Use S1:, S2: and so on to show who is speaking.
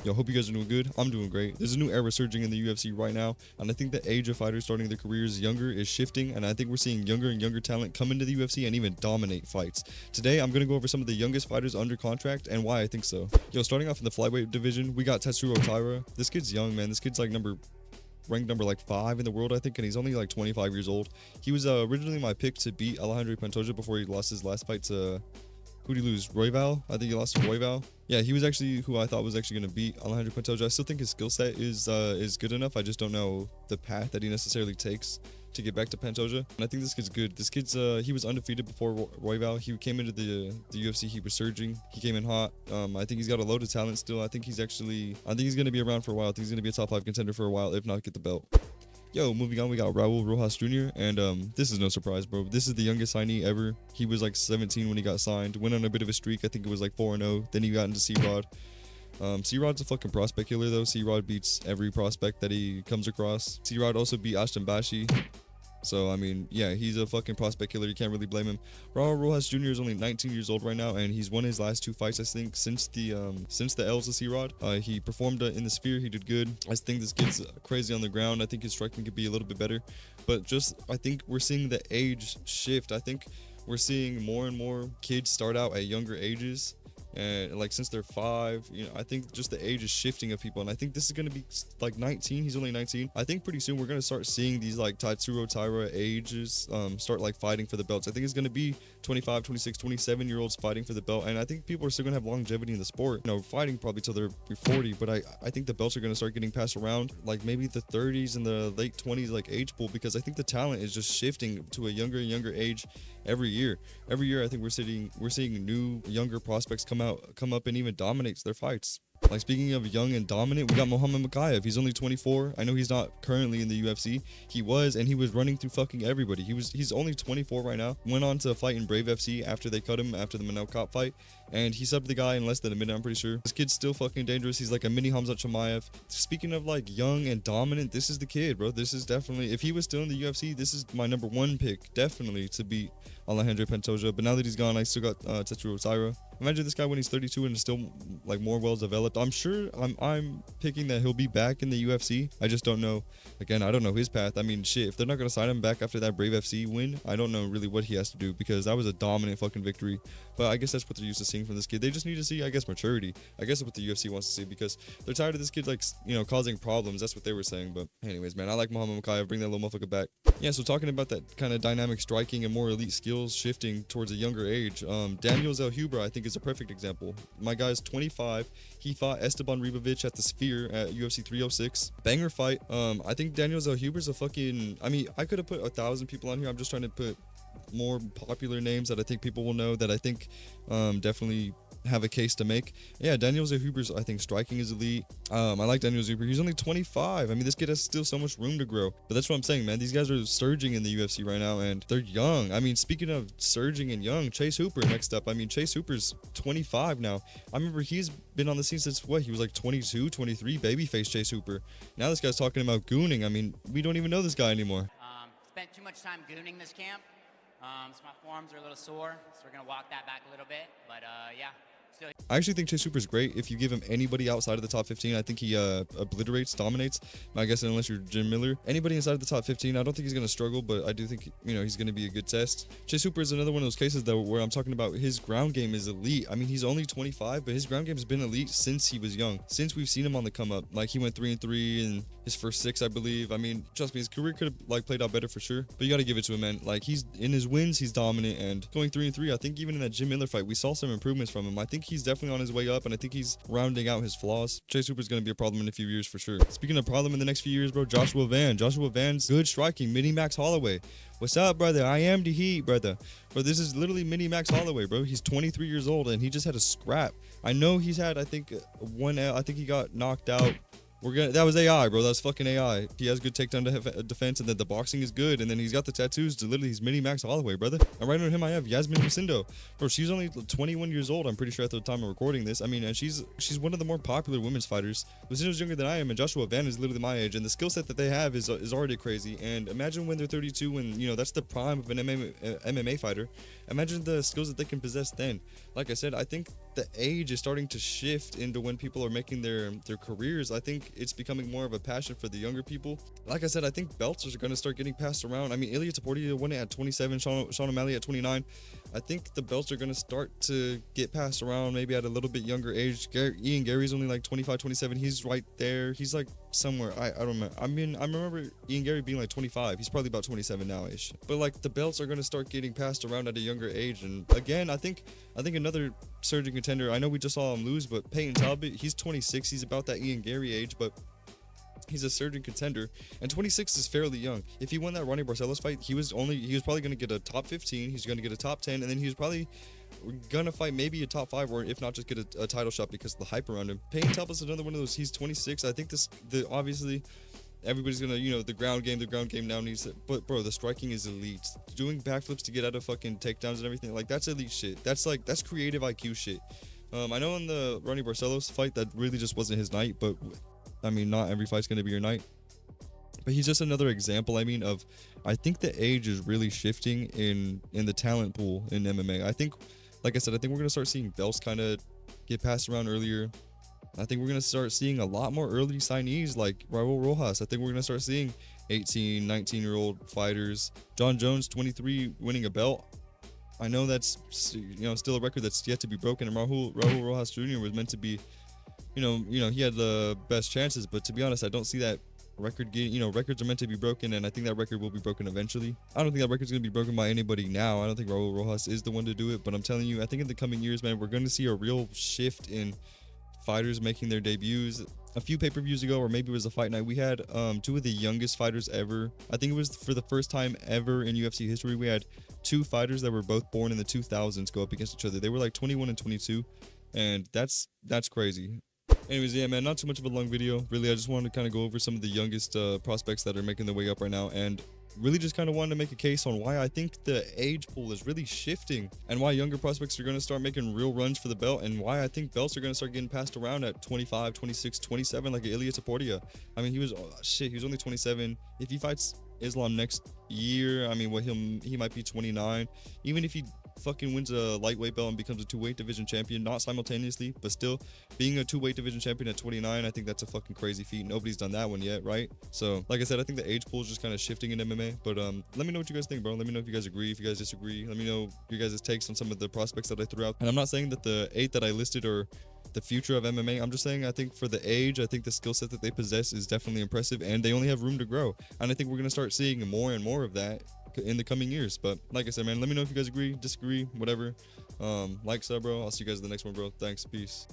S1: Yo, hope you guys are doing good. I'm doing great. There's a new era surging in the UFC right now, and I think the age of fighters starting their careers younger is shifting, and I think we're seeing younger and younger talent come into the UFC and even dominate fights. Today, I'm going to go over some of the youngest fighters under contract and why I think so. Yo, starting off in the flyweight division, we got Tetsuro Taira. This kid's young, man. This kid's like ranked number like 5 in the world, I think, and he's only like 25 years old. He was originally my pick to beat Alejandro Pantoja before he lost his last fight to who'd he lose? Royval? I think he lost to Royval. Yeah, he was actually who I thought was actually going to beat Alejandro Pantoja. I still think his skill set is good enough. I just don't know the path that he necessarily takes to get back to Pantoja. And I think this kid's good. This kid's he was undefeated before Royval. He came into the UFC. He was surging. He came in hot. I think he's got a load of talent still. I think he's going to be around for a while. I think he's going to be a top 5 contender for a while, if not get the belt. Yo, moving on, we got Raul Rojas Jr. And this is no surprise, bro. This is the youngest signee ever. He was like 17 when he got signed. Went on a bit of a streak. I think it was like 4-0. Then he got into C-Rod. C-Rod's a fucking prospect killer, though. C-Rod beats every prospect that he comes across. C-Rod also beat Ashton Bashi. So, I mean, yeah, he's a fucking prospect killer. You can't really blame him. Raul Rojas Jr. is only 19 years old right now, and he's won his last 2 fights, I think, since the L's to C-Rod. He performed in the Sphere. He did good. I think this kid's crazy on the ground. I think his striking could be a little bit better. But I think we're seeing the age shift. I think we're seeing more and more kids start out at younger ages. And like since they're 5, I think just the age is shifting of people, and I think this is going to be like 19. He's only 19. I think pretty soon we're going to start seeing these like Tetsuro Taira ages start like fighting for the belts. I think it's going to be 25, 26, 27 year olds fighting for the belt, and I think people are still going to have longevity in the sport, fighting probably till they're 40. But I think the belts are going to start getting passed around like maybe the 30s and the late 20s like age pool, because I think the talent is just shifting to a younger and younger age every year. Every year I think we're seeing new younger prospects come up and even dominates their fights. Like, speaking of young and dominant, we got Muhammad Mokaev. He's only 24. I know he's not currently in the UFC. He was running through fucking everybody. He's only 24 right now. Went on to fight in Brave FC after they cut him after the Manel Cop fight, and he subbed the guy in less than a minute, I'm pretty sure. This kid's still fucking dangerous. He's like a mini Hamzat Chimaev. Speaking of like young and dominant, this is the kid, bro. This is definitely, if he was still in the UFC, this is my number 1 pick, definitely, to beat Alejandro Pantoja. But now that he's gone, I still got Tetsuro Taira. Imagine this guy when he's 32 and still like more well developed. I'm sure I'm picking that he'll be back in the UFC. I just don't know. Again, I don't know his path. I mean, shit, if they're not gonna sign him back after that Brave FC win, I don't know really what he has to do, because that was a dominant fucking victory. But I guess that's what they're used to seeing from this kid. They just need to see, I guess, maturity. I guess that's what the UFC wants to see, because they're tired of this kid like causing problems. That's what they were saying. But anyways, man, I like Muhammad Mokaev. Bring that little motherfucker back. Yeah. So talking about that kind of dynamic striking and more elite skills shifting towards a younger age, Daniel Zellhuber, I think, is a perfect example. My guy's 25. He fought Esteban Ribovic at the Sphere at UFC 306. Banger fight. I think Daniel Zellhuber's a fucking, I mean, I could have put 1,000 people on here. I'm just trying to put more popular names that I think people will know, that I think definitely have a case to make. Yeah, Daniel Zellhuber's, I think, striking is elite. I like Daniel Zellhuber. He's only 25. I mean, this kid has still so much room to grow. But that's what I'm saying, man. These guys are surging in the UFC right now, and they're young. I mean, speaking of surging and young, Chase Hooper next up. I mean, Chase Hooper's 25 now. I remember he's been on the scene since what? He was like 22, 23, babyface Chase Hooper. Now this guy's talking about gooning. I mean, we don't even know this guy anymore.
S2: Spent too much time gooning this camp. So my forearms are a little sore, so we're going to walk that back a little bit. But yeah.
S1: I actually think Chase Hooper's great. If you give him anybody outside of the top 15, I think he obliterates, dominates. I guess unless you're Jim Miller. Anybody inside of the top 15, I don't think he's going to struggle, but I do think, he's going to be a good test. Chase Hooper is another one of those cases, though, where I'm talking about his ground game is elite. I mean, he's only 25, but his ground game has been elite since he was young. Since we've seen him on the come up. Like, he went 3-3 in his first 6, I believe. I mean, trust me, his career could have like played out better for sure, but you got to give it to him, man. Like, he's in his wins, he's dominant, and going 3-3, I think even in that Jim Miller fight, we saw some improvements from him. I think he's definitely on his way up, and I think he's rounding out his flaws. Chase Hooper's going to be a problem in a few years for sure. Speaking of problem in the next few years, bro, Joshua Van. Joshua Van's good striking. Mini Max Holloway. What's up, brother? I am the heat, brother. Bro, this is literally mini Max Holloway, bro. He's 23 years old, and he just had a scrap. I know he's had, I think, I think he got knocked out That was AI, bro. That's fucking AI. He has good takedown defense, and then the boxing is good, and then he's got the tattoos. Literally, he's mini Max Holloway, brother. And right under him, I have Yasmin Lucindo. Bro, she's only 21 years old. I'm pretty sure at the time of recording this. I mean, and she's one of the more popular women's fighters. Lucindo's younger than I am, and Joshua Van is literally my age, and the skill set that they have is already crazy. And imagine when they're 32, when that's the prime of an MMA fighter. Imagine the skills that they can possess then. Like I said, I think the age is starting to shift into when people are making their careers. I think it's becoming more of a passion for the younger people. Like I said, I think belts are going to start getting passed around. I mean, Ilya Taportia won it at 27, Sean O'Malley at 29. I think the belts are going to start to get passed around maybe at a little bit younger age. Ian Gary's only like 25, 27. He's right there. He's like somewhere. I don't know. I mean, I remember Ian Gary being like 25. He's probably about 27 now-ish. But like the belts are going to start getting passed around at a younger age. And again, I think another surging contender, I know we just saw him lose, but Peyton Talbot, he's 26. He's about that Ian Gary age, but he's a surging contender, and 26 is fairly young. If he won that Ronnie Barcelos fight, he was probably going to get a top 15. He's going to get a top 10, and then he was probably going to fight maybe a top 5, or if not, just get a title shot because of the hype around him. Peyton Talbot's another one of those. He's 26. I think obviously everybody's gonna, the ground game now needs it. But bro, the striking is elite. Doing backflips to get out of fucking takedowns and everything, like that's elite shit. That's creative IQ shit. I know in the Ronnie Barcelos fight that really just wasn't his night, but I mean, not every fight's gonna be your night. But he's just another example, I mean, of I think the age is really shifting in the talent pool in MMA. I think, like I said, I think we're gonna start seeing belts kind of get passed around earlier. I think we're going to start seeing a lot more early signees like Raul Rojas. I think we're going to start seeing 18, 19-year-old fighters. John Jones, 23, winning a belt. I know that's, still a record that's yet to be broken. And Raul Rojas Jr. was meant to be, he had the best chances. But to be honest, I don't see that record getting, records are meant to be broken. And I think that record will be broken eventually. I don't think that record's going to be broken by anybody now. I don't think Raul Rojas is the one to do it. But I'm telling you, I think in the coming years, man, we're going to see a real shift in fighters making their debuts. A few pay-per-views ago, or maybe it was a fight night, we had two of the youngest fighters ever. I think it was for the first time ever in UFC history. We had two fighters that were both born in the 2000s go up against each other. They were like 21 and 22, and that's crazy. Anyways, yeah, man, not too much of a long video. Really, I just wanted to kind of go over some of the youngest prospects that are making their way up right now, and really just kind of wanted to make a case on why I think the age pool is really shifting, and why younger prospects are going to start making real runs for the belt, and why I think belts are going to start getting passed around at 25, 26, 27, like Ilya Taportia. I mean, he was only 27. If he fights Islam next year, I mean, he might be 29. Even if he fucking wins a lightweight belt and becomes a two-weight division champion, not simultaneously, but still being a two-weight division champion at 29, I think that's a fucking crazy feat. Nobody's done that one yet, right? So like I said, I think the age pool is just kind of shifting in MMA. But let me know what you guys think, bro. Let me know if you guys agree, if you guys disagree. Let me know your guys' takes on some of the prospects that I threw out. And I'm not saying that the 8 that I listed are the future of MMA. I'm just saying I think for the age, I think the skill set that they possess is definitely impressive, and they only have room to grow. And I think we're going to start seeing more and more of that in the coming years. But like I said, man, let me know if you guys agree, disagree, whatever. Like, sub, bro. I'll see you guys in the next one, bro. Thanks. Peace.